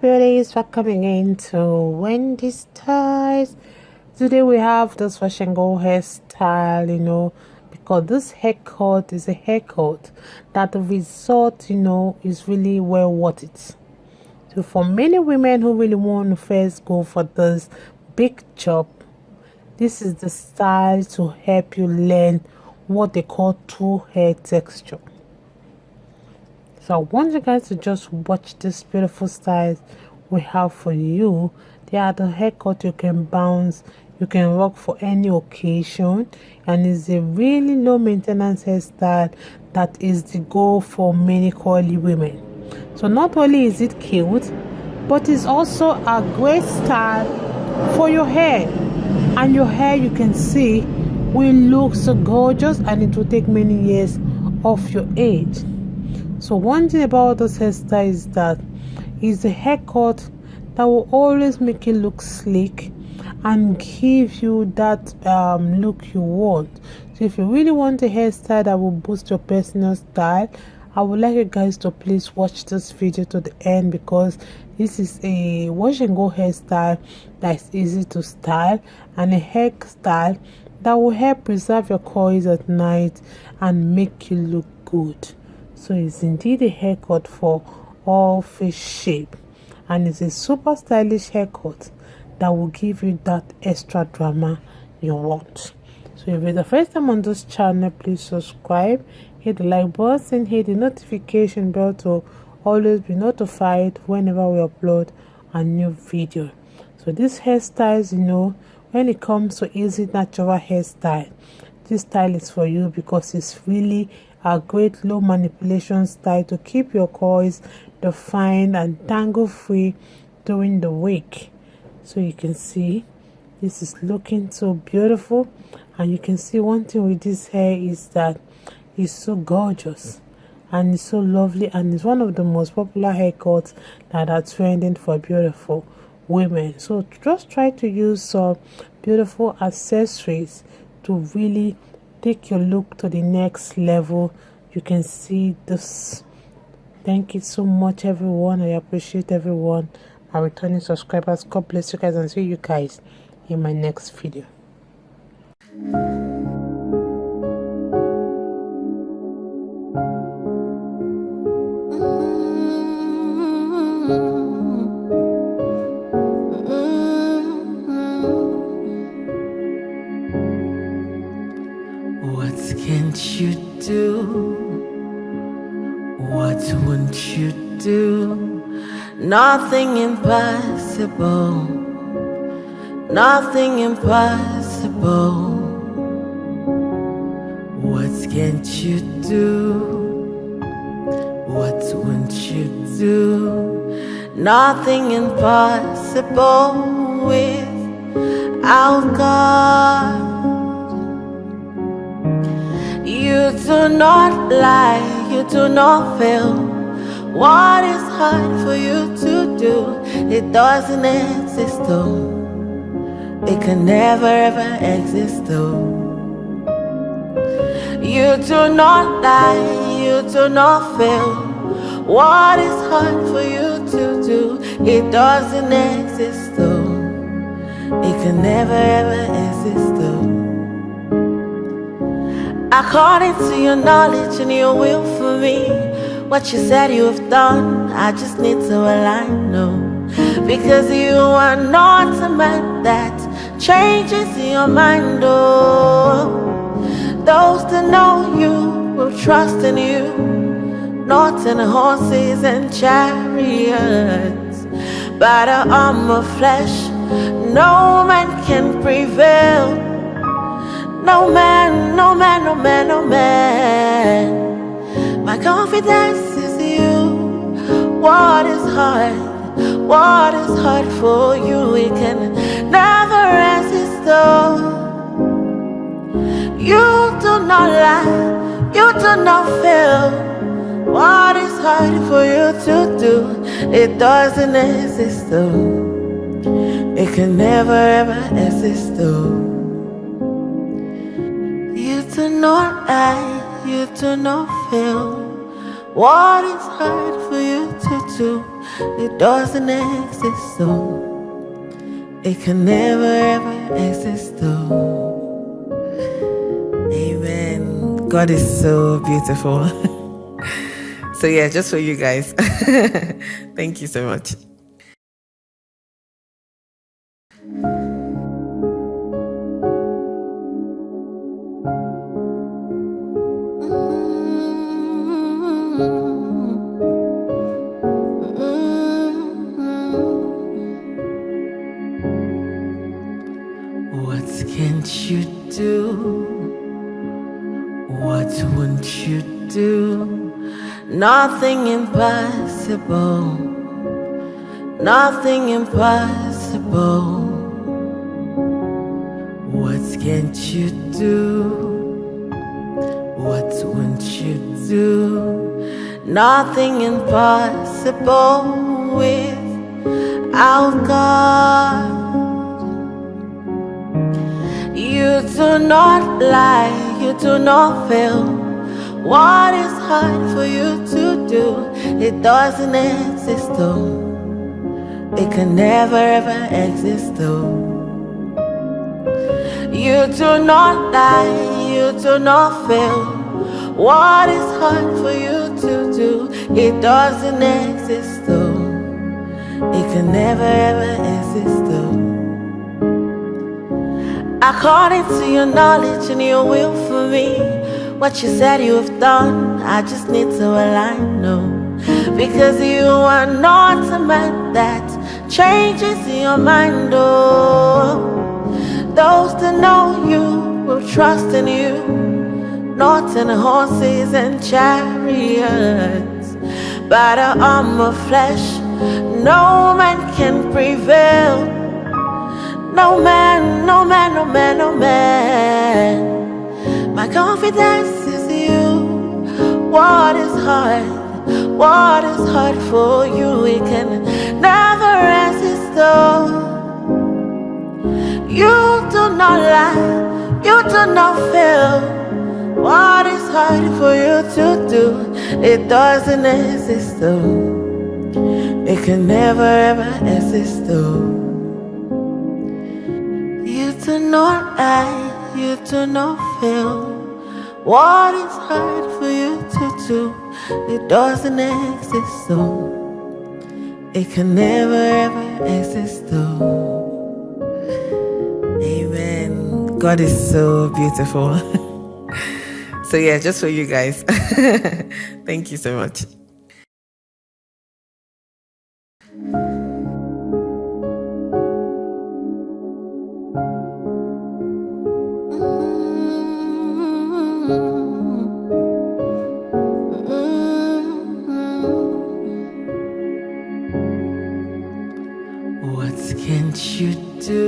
Beauties, welcome again to Wendy's Styles. Today we have this wash and go hairstyle, because this haircut is a haircut that the result, is really well worth it. So for many women who really want to first go for this big job, this is the style to help you learn what they call true hair texture. So I want you guys to just watch this beautiful styles we have for you. They are the haircut you can bounce, you can rock for any occasion, and it's a really low maintenance hairstyle that is the goal for many curly women. So not only is it cute, but it's also a great style for your hair, and your hair, you can see, will look so gorgeous, and it will take many years off your age. So one thing about this hairstyle is that it's a haircut that will always make you look sleek and give you that look you want. So if you really want a hairstyle that will boost your personal style, I would like you guys to please watch this video to the end, because this is a wash and go hairstyle that's easy to style, and a hairstyle that will help preserve your coils at night and make you look good. So it's indeed a haircut for all face shape, and it's a super stylish haircut that will give you that extra drama you want. So if it's the first time on this channel, please subscribe, hit the like button, hit the notification bell to always be notified whenever we upload a new video. So this hairstyles, when it comes to easy natural hairstyle, this style is for you, because it's really a great low manipulation style to keep your coils defined and tangle free during the week. So you can see this is looking so beautiful, and you can see one thing with this hair is that it's so gorgeous and it's so lovely, and it's one of the most popular haircuts that are trending for beautiful women. So just try to use some beautiful accessories to really take your look to the next level. You can see this. Thank you so much, everyone. I appreciate everyone, my returning subscribers. God bless you guys, and see you guys in my next video. What can't you do? What won't you do? Nothing impossible. Nothing impossible. What can't you do? What won't you do? Nothing impossible without God. You do not lie, you do not fail. What is hard for you to do? It doesn't exist though. It can never ever exist though. You do not lie, you do not fail. What is hard for you to do? It doesn't exist though. It can never ever exist though. According to your knowledge and your will for me, what you said you have done, I just need to align, no. Because you are not a man that changes your mind, oh. Those that know you will trust in you, not in horses and chariots. By the arm of flesh, no man can prevail. No man, no man, no man, no man. My confidence is you. What is hard? What is hard for you? We can never resist though. You do not lie, you do not fail. What is hard for you to do? It doesn't exist though. It can never ever exist though. You do not lie, you do not fail. What is hard for you to do? It doesn't exist though. It can never ever exist though. Amen. God is so beautiful. So yeah, just for you guys. Thank you so much. What can't you do? What won't you do? Nothing impossible. Nothing impossible. What can't you do? What won't you do? Nothing impossible without God. You do not lie, you do not fail. What is hard for you to do? It doesn't exist though. It can never ever exist though. You do not lie, you do not fail. What is hard for you to do? It doesn't exist though. It can never ever exist though. According to your knowledge and your will for me, what you said you have done, I just need to align, no. Because you are not a man that changes your mind, oh. Those that know you will trust in you, not in horses and chariots. By the arm of flesh, no man can prevail. No man, no man, no man, no man. My confidence is you. What is hard? What is hard for you? It can never resist though. You do not lie, you do not fail. What is hard for you to do? It doesn't exist though. It can never ever exist though. You do not lie, you do not fail. What is hard for you to do? It doesn't exist though. It can never ever exist though. Amen. God is so beautiful. So yeah, just for you guys. Thank you so much. What can't you do?